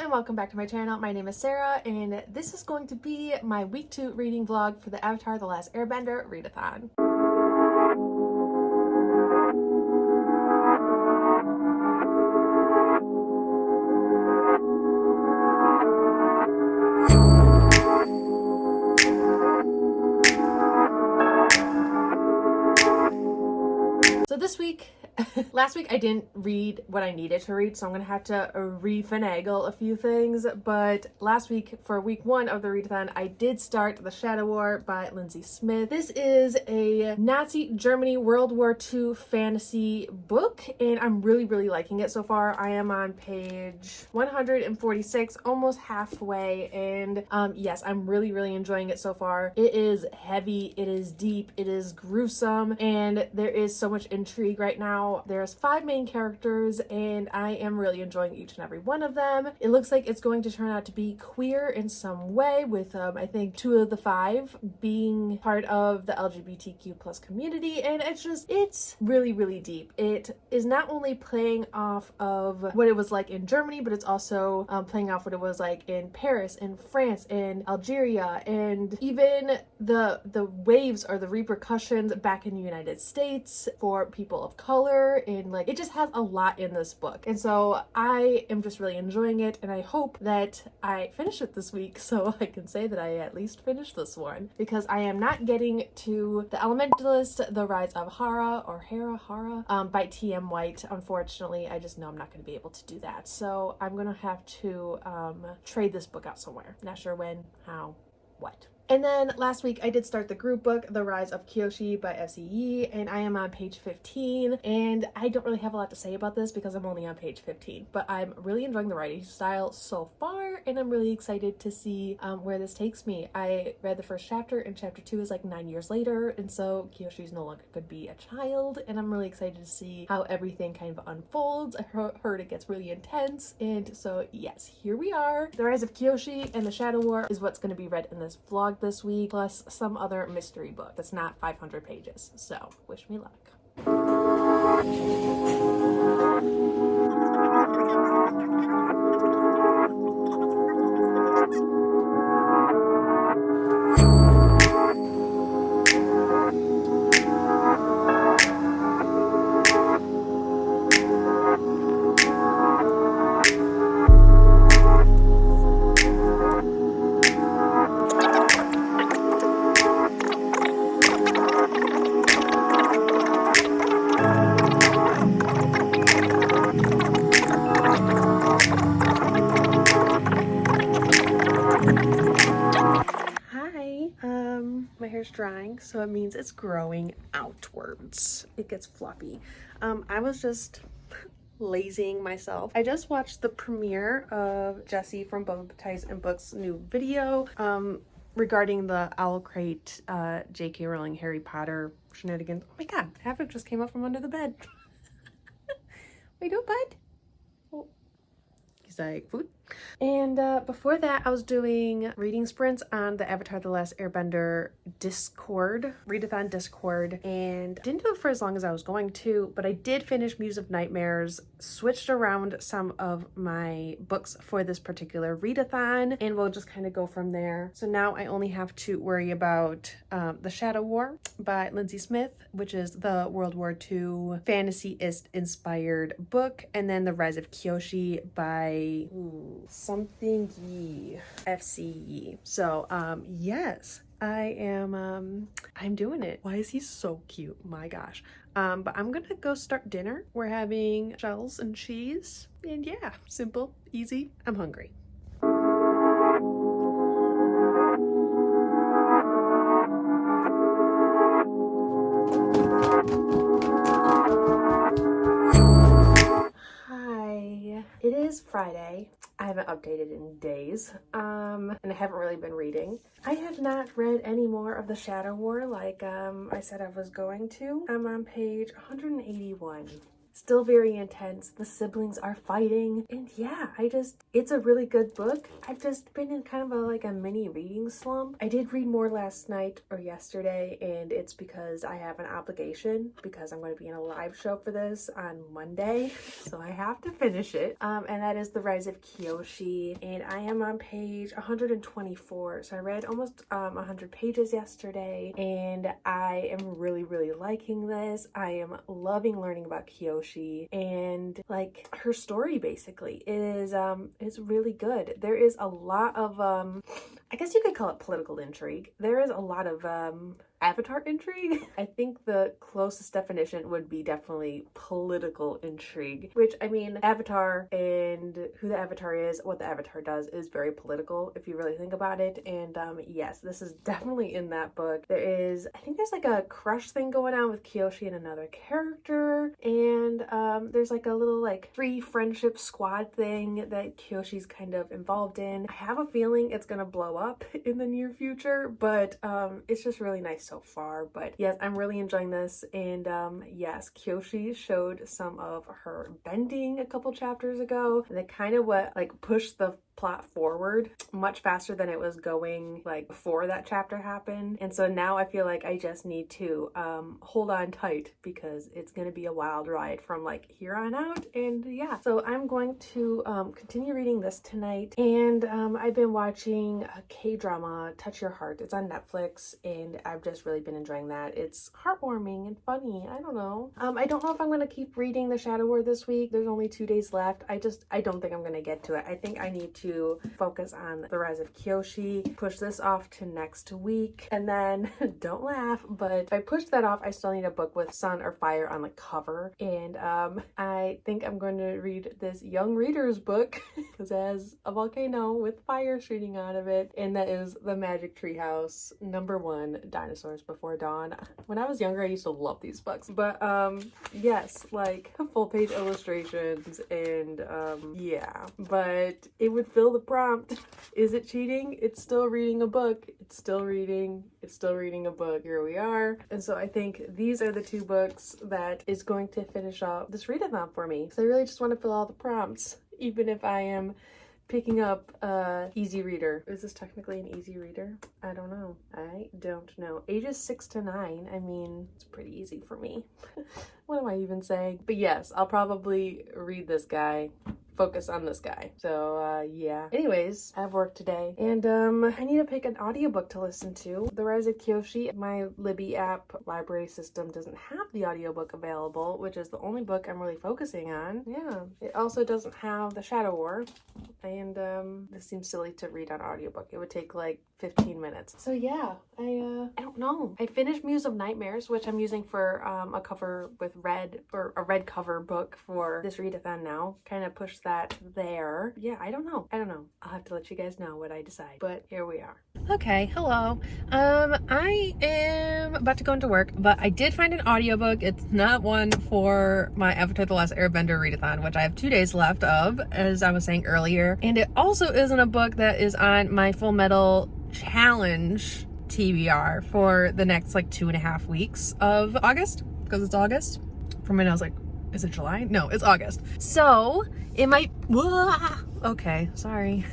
and welcome back to my channel. My name is Sarah and this is going to be my week 2 reading vlog for the Avatar The Last Airbender readathon. So this week, last week I didn't read what I needed to read, so I'm gonna have to refinagle a few things. But last week, for week 1 of the readathon, I did start The Shadow War by Lindsay Smith. This is a Nazi Germany World War II fantasy book, and I'm really liking it so far. I am on page 146, almost halfway, and yes, I'm really enjoying it so far. It is heavy, it is deep, it is gruesome, and there is so much intrigue right now. There's 5 main characters and I am really enjoying each and every one of them. It looks like it's going to turn out to be queer in some way, with I think 2 of the 5 being part of the LGBTQ plus community, and it's really deep. It is not only playing off of what it was like in Germany, but it's also playing off what it was like in Paris, in France, in Algeria, and even the waves or the repercussions back in the United States for people of color. And like, it just has a lot in this book, and so I am just really enjoying it, and I hope that I finish it this week so I can say that I at least finished this one, because I am not getting to The Elementalist, The Rise of Hara, or Hara by T.M. White. Unfortunately, I just know I'm not going to be able to do that, so I'm gonna have to trade this book out somewhere. Not sure when, how, what. And then last week I did start the group book, The Rise of Kyoshi by FCE, and I am on page 15, and I don't really have a lot to say about this because I'm only on page 15, but I'm really enjoying the writing style so far, and I'm really excited to see where this takes me. I read the first chapter, and chapter 2 is like 9 years later, and so Kyoshi's no longer could be a child, and I'm really excited to see how everything kind of unfolds. I heard it gets really intense, and so yes, here we are. The Rise of Kyoshi and The Shadow War is what's going to be read in this vlog this week, plus some other mystery book that's not 500 pages. So wish me luck. My hair's drying, so it means it's growing outwards. It gets fluffy. I was just lazying myself. I just watched the premiere of Jesse from Both Ties and Books' new video regarding the Owl Crate J.K. Rowling Harry Potter shenanigans. Oh my god, Havoc just came up from under the bed. Wait, don't bud. Oh. He's like, food. And before that, I was doing reading sprints on the Avatar The Last Airbender Discord, readathon Discord, and didn't do it for as long as I was going to, but I did finish Muse of Nightmares, switched around some of my books for this particular readathon, and we'll just kind of go from there. So now I only have to worry about The Shadow War by Lindsay Smith, which is the World War II fantasyist inspired book, and then The Rise of Kyoshi by something ye, FCE. So yes, I'm doing it. Why is he so cute? My gosh. But I'm gonna go start dinner. We're having shells and cheese, and yeah, simple, easy. I'm hungry. It is Friday. I haven't updated in days, and I haven't really been reading. I have not read any more of The Shadow War like I said I was going to. I'm on page 181. still very intense. The siblings are fighting, and yeah, it's a really good book. I've just been in kind of a mini reading slump. I did read more last night or yesterday, and it's because I have an obligation because I'm going to be in a live show for this on Monday, so I have to finish it. And that is The Rise of Kyoshi, and I am on page 124. So I read almost 100 pages yesterday, and I am really liking this. I am loving learning about Kyoshi, and like her story basically is really good. There is a lot of I guess you could call it political intrigue. There is a lot of Avatar intrigue. I think the closest definition would be definitely political intrigue, which, I mean, Avatar and who the Avatar is, what the Avatar does is very political if you really think about it. And yes, this is definitely in that book. I think there's like a crush thing going on with Kyoshi and another character, and there's like a little like free friendship squad thing that Kyoshi's kind of involved in. I have a feeling it's gonna blow up in the near future, but it's just really nice so far. But yes, I'm really enjoying this, and yes, Kyoshi showed some of her bending a couple chapters ago, and they kind of pushed the plot forward much faster than it was going like before that chapter happened. And so now I feel like I just need to hold on tight because it's gonna be a wild ride from like here on out. And yeah, so I'm going to continue reading this tonight, and I've been watching a K-drama, Touch Your Heart. It's on Netflix, and I've just really been enjoying that. It's heartwarming and funny. I don't know. I don't know if I'm gonna keep reading The Shadow War this week. There's only 2 days left. I don't think I'm gonna get to it. I think I need to focus on The Rise of Kyoshi, push this off to next week, and then don't laugh, but if I push that off, I still need a book with sun or fire on the cover. And I think I'm going to read this young reader's book because it has a volcano with fire shooting out of it, and that is The Magic Tree House #1, Dinosaurs Before Dawn. When I was younger, I used to love these books, but yes, like full page illustrations, and yeah, but it would fill the prompt. Is it cheating? It's still reading a book. It's still reading a book. Here we are. And so I think these are the 2 books that is going to finish up this readathon for me. So I really just want to fill all the prompts, even if I am picking up easy reader. Is this technically an easy reader? I don't know. Ages 6 to 9. I mean, it's pretty easy for me. What am I even saying? But yes, I'll probably read this guy, focus on this guy. So yeah. Anyways, I have work today, and I need to pick an audiobook to listen to. The Rise of Kyoshi. My Libby app library system doesn't have the audiobook available, which is the only book I'm really focusing on. Yeah. It also doesn't have The Shadow War, and this seems silly to read on audiobook. It would take like 15 minutes. So yeah, I don't know. I finished Muse of Nightmares, which I'm using for a cover with red, or a red cover book for this readathon now. Kind of push that there. Yeah, I don't know. I'll have to let you guys know what I decide, but here we are. Okay, hello. I am about to go into work, but I did find an audiobook. It's not one for my Avatar: The Last Airbender readathon, which I have 2 days left of, as I was saying earlier. And it also isn't a book that is on my Fullmetal challenge TBR for the next like 2.5 weeks of August, because it's August. For a minute I was like, is it July? No, it's August. So it might, okay, sorry.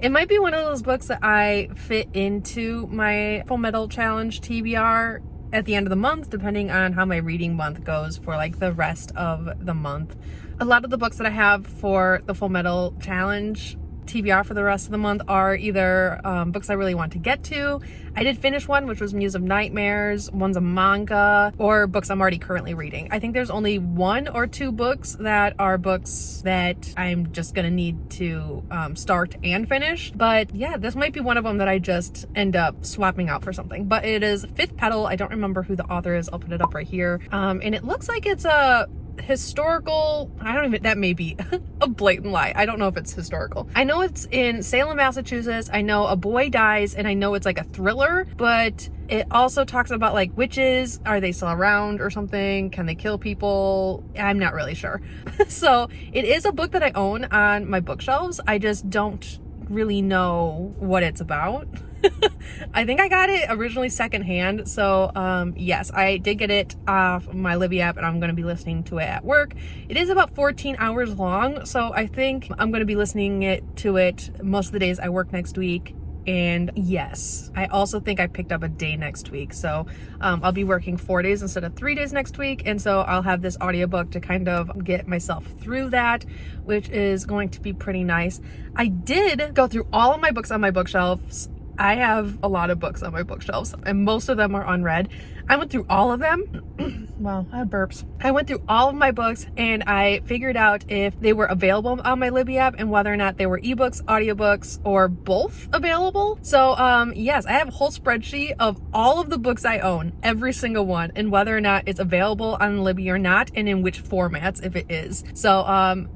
It might be one of those books that I fit into my Fullmetal challenge TBR at the end of the month, depending on how my reading month goes for like the rest of the month. A lot of the books that I have for the Fullmetal challenge TBR for the rest of the month are either books I really want to get to. I did finish one, which was Muse of Nightmares. One's a manga, or books I'm already currently reading. I think there's only 1 or 2 books that are books that I'm just gonna need to start and finish. But yeah, this might be one of them that I just end up swapping out for something. But it is 5th Petal. I don't remember who the author is. I'll put it up right here. And it looks like it's a historical, that may be a blatant lie. I don't know if it's historical. I know it's in Salem, Massachusetts. I know a boy dies, and I know it's like a thriller, but it also talks about like witches. Are they still around or something? Can they kill people? I'm not really sure. So it is a book that I own on my bookshelves. I just don't really know what it's about. I think I got it originally secondhand. So yes, I did get it off my Libby app, and I'm going to be listening to it at work. It is about 14 hours long, so I think I'm going to be listening to it most of the days I work next week. And yes, I also think I picked up a day next week. So I'll be working 4 days instead of 3 days next week. And so I'll have this audiobook to kind of get myself through that, which is going to be pretty nice. I did go through all of my books on my bookshelves. I have a lot of books on my bookshelves, and most of them are unread. I went through all of them. Wow, I have burps. I went through all of my books, and I figured out if they were available on my Libby app and whether or not they were ebooks, audiobooks, or both available. So yes, I have a whole spreadsheet of all of the books I own, every single one, and whether or not it's available on Libby or not, and in which formats if it is. So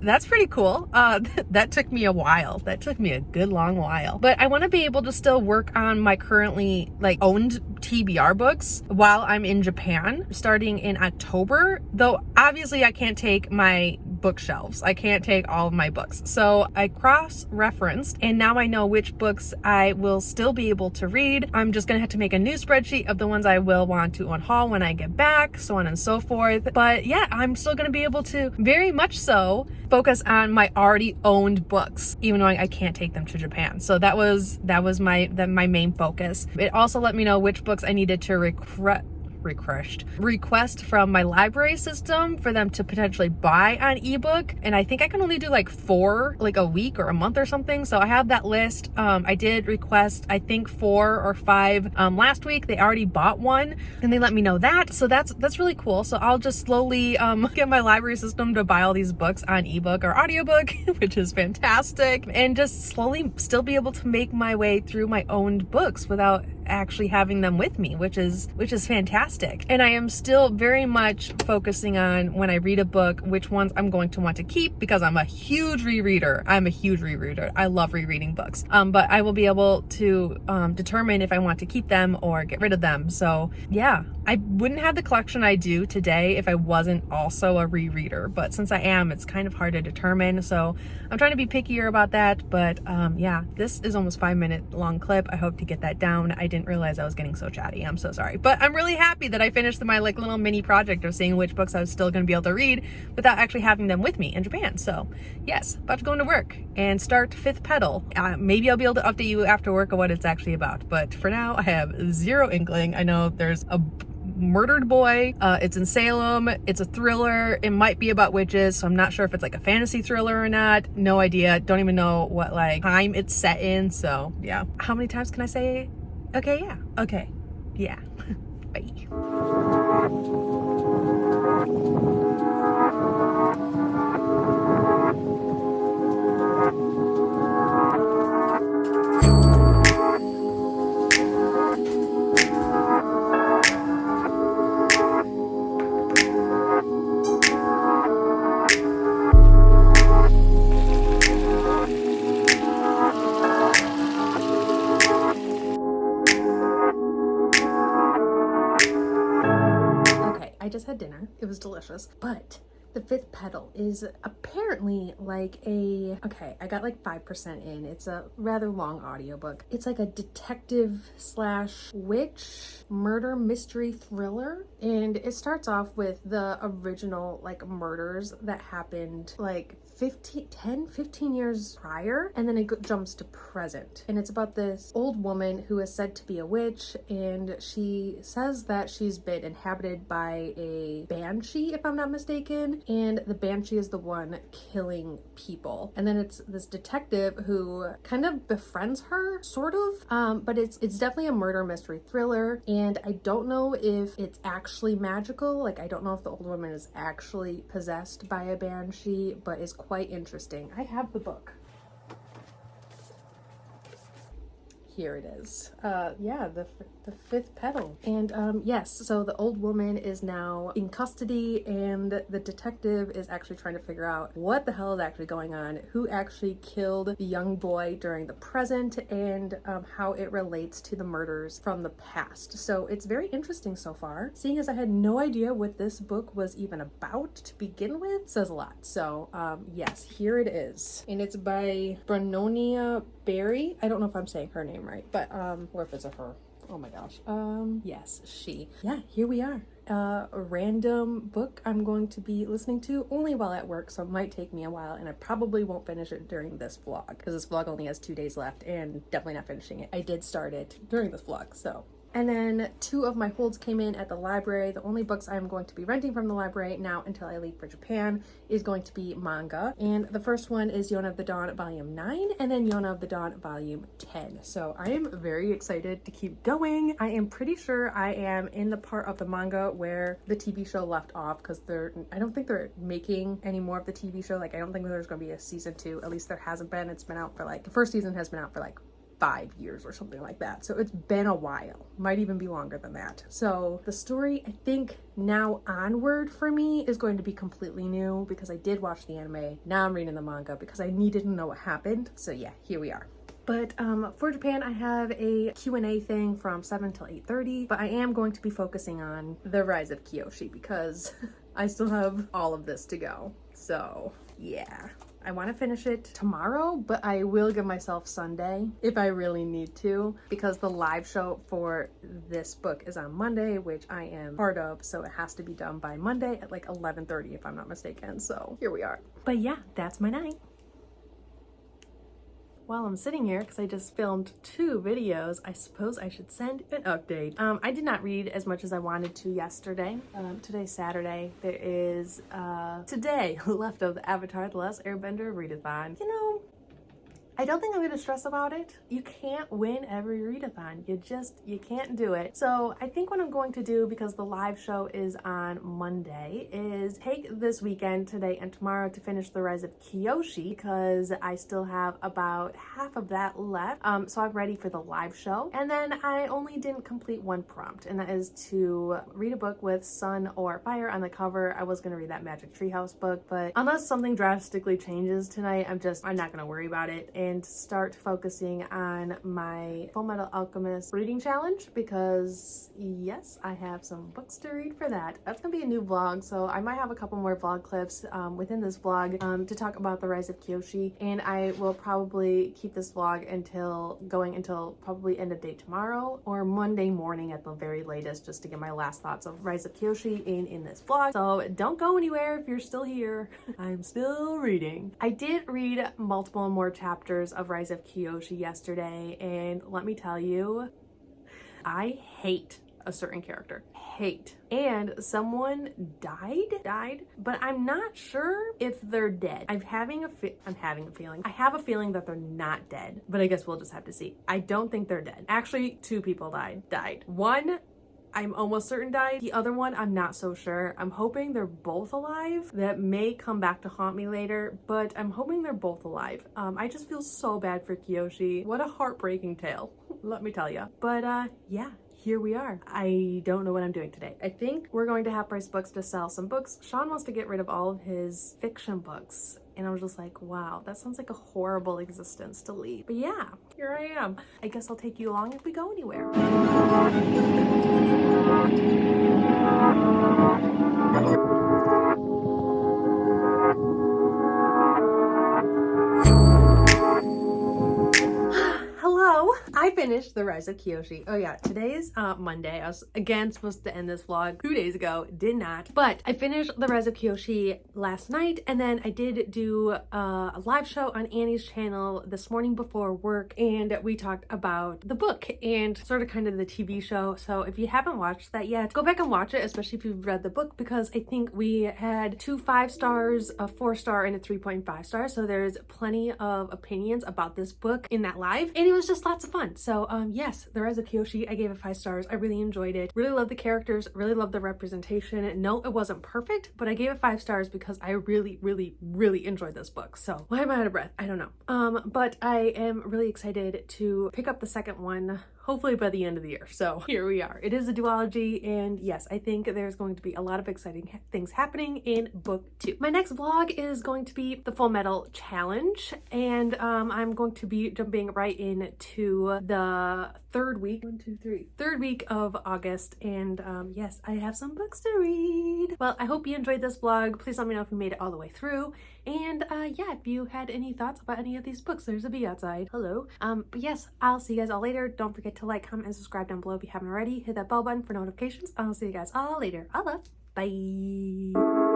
that's pretty cool. That took me a while. That took me a good long while. But I want to be able to still work on my currently owned TBR books while I'm in Japan starting in October, though obviously I can't take my bookshelves. I can't take all of my books. So I cross-referenced, and now I know which books I will still be able to read. I'm just gonna have to make a new spreadsheet of the ones I will want to unhaul when I get back, so on and so forth. But yeah, I'm still gonna be able to very much so focus on my already owned books, even though I can't take them to Japan. So that was my main focus. It also let me know which books I needed to request from my library system for them to potentially buy on ebook, and I think I can only do 4 a week or a month or something. So I have that list. I did request I think 4 or 5 last week. They already bought one, and they let me know that, so that's really cool. So I'll just slowly get my library system to buy all these books on ebook or audiobook, which is fantastic, and just slowly still be able to make my way through my owned books without actually having them with me, which is fantastic. And I am still very much focusing on, when I read a book, which ones I'm going to want to keep, because I'm a huge rereader. I love rereading books. But I will be able to determine if I want to keep them or get rid of them. So yeah, I wouldn't have the collection I do today if I wasn't also a rereader, but since I am, it's kind of hard to determine. So I'm trying to be pickier about that. But yeah, this is almost 5-minute long clip. I hope to get that down. I didn't realize I was getting so chatty. I'm so sorry. But I'm really happy that I finished my little mini project of seeing which books I was still going to be able to read without actually having them with me in Japan. So yes, about to go into work and start Fifth Petal. Maybe I'll be able to update you after work on what it's actually about. But for now, I have zero inkling. I know there's a murdered boy. It's in Salem. It's a thriller. It might be about witches, so I'm not sure if it's a fantasy thriller or not. No idea. Don't even know what time it's set in. So yeah. How many times can I say okay, yeah, okay, yeah? Bye. Just had dinner. It was delicious, but the Fifth Petal is apparently okay, I got 5% in. It's a rather long audiobook. It's a detective / witch murder mystery thriller, and it starts off with the original murders that happened 15 years prior, and then it jumps to present, and it's about this old woman who is said to be a witch, and she says that she's been inhabited by a banshee, if I'm not mistaken, and the banshee is the one killing people. And then it's this detective who kind of befriends her, sort of, but it's definitely a murder mystery thriller, and I don't know if it's actually magical. I don't know if the old woman is actually possessed by a banshee, but is quite interesting. I have the book here it is. Yeah, the fifth petal. And yes, so the old woman is now in custody, and the detective is actually trying to figure out what the hell is actually going on, who actually killed the young boy during the present, and how it relates to the murders from the past. So it's very interesting so far. Seeing as I had no idea what this book was even about to begin with, says a lot. So yes, here it is. And it's by Brenonia Berry. I don't know if I'm saying her name right, but or if it's a her. Oh my gosh. Yes, she. Yeah, here we are. A random book I'm going to be listening to only while at work, so it might take me a while, and I probably won't finish it during this vlog because this vlog only has 2 days left, and definitely not finishing it. I did start it during this vlog, so. And then 2 of my holds came in at the library. The only books I'm going to be renting from the library now until I leave for Japan is going to be manga. And the first one is Yona of the Dawn Volume 9 and then Yona of the Dawn Volume 10. So I am very excited to keep going. I am pretty sure I am in the part of the manga where the TV show left off, because I don't think they're making any more of the TV show. Like, I don't think there's going to be a season 2. At least there hasn't been. It's been out for like, the first season has been out for like 5 years or something like that. So it's been a while, might even be longer than that. So the story, I think now onward for me is going to be completely new, because I did watch the anime. Now I'm reading the manga because I needed to know what happened. So yeah, here we are. But for Japan, I have a Q&A thing from 7 till 8:30, but I am going to be focusing on the Rise of Kyoshi because I still have all of this to go. So yeah. I want to finish it tomorrow, but I will give myself Sunday if I really need to, because the live show for this book is on Monday, which I am part of, so it has to be done by Monday at like 11:30 if I'm not mistaken. So here we are. But yeah, that's my night. While I'm sitting here, because I just filmed 2 videos, I suppose I should send an update. I did not read as much as I wanted to yesterday. Today's Saturday. There is today left of the Avatar: The Last Airbender readathon. You know, I don't think I'm gonna stress about it. You can't win every readathon. You can't do it. So I think what I'm going to do, because the live show is on Monday, is take this weekend, today and tomorrow, to finish the Rise of Kyoshi, because I still have about half of that left. So I'm ready for the live show. And then I only didn't complete 1 prompt, and that is to read a book with sun or fire on the cover. I was gonna read that Magic Treehouse book, but unless something drastically changes tonight, I'm not gonna worry about it, and start focusing on my Fullmetal Alchemist reading challenge, because yes, I have some books to read for that. That's gonna be a new vlog, so I might have a couple more vlog clips within this vlog to talk about the Rise of Kyoshi, and I will probably keep this vlog until probably end of day tomorrow or Monday morning at the very latest, just to get my last thoughts of Rise of Kyoshi in this vlog. So don't go anywhere if you're still here. I'm still reading. I did read multiple more chapters of Rise of Kyoshi yesterday, and let me tell you, I hate a certain character. Hate. And someone died, but I'm not sure if they're dead. I have a feeling that they're not dead, but I guess we'll just have to see. I don't think they're dead. Actually, 2 people died. One, I'm almost certain died. The other one, I'm not so sure. I'm hoping they're both alive. That may come back to haunt me later, but I'm hoping they're both alive. I just feel so bad for Kyoshi. What a heartbreaking tale, let me tell you. But yeah, here we are. I don't know what I'm doing today. I think we're going to Half Price Books to sell some books. Sean wants to get rid of all of his fiction books, and I was just like, wow, that sounds like a horrible existence to lead. But yeah, here I am. I guess I'll take you along if we go anywhere. Hello, I finished the Rise of Kyoshi. Oh yeah, today's Monday. I was again supposed to end this vlog 2 days ago, did not. But I finished the Rise of Kyoshi last night, and then I did do a live show on Annie's channel this morning before work, and we talked about the book and sort of kind of the TV show. So if you haven't watched that yet, go back and watch it, especially if you've read the book, because I think we had 2 5 stars, a 4-star, and a 3.5 stars. So there's plenty of opinions about this book in that live, and it was just lots of fun. fun. So yes, The Rise of Kyoshi, I gave it 5 stars. I really enjoyed it. Really love the characters, really love the representation. No, it wasn't perfect, but I gave it 5 stars because I really, really, really enjoyed this book. So why am I out of breath? I don't know. But I am really excited to pick up the second one, hopefully by the end of the year. So here we are. It is a duology, and yes, I think there's going to be a lot of exciting things happening in book 2. My next vlog is going to be the Fullmetal challenge, and I'm going to be jumping right into the third week of August, and yes, I have some books to read. Well, I hope you enjoyed this vlog. Please let me know if you made it all the way through, and yeah, if you had any thoughts about any of these books. There's a bee outside. Hello. But yes, I'll see you guys all later. Don't forget to like, comment, and subscribe down below if you haven't already. Hit that bell button for notifications. I'll see you guys all later. Bye.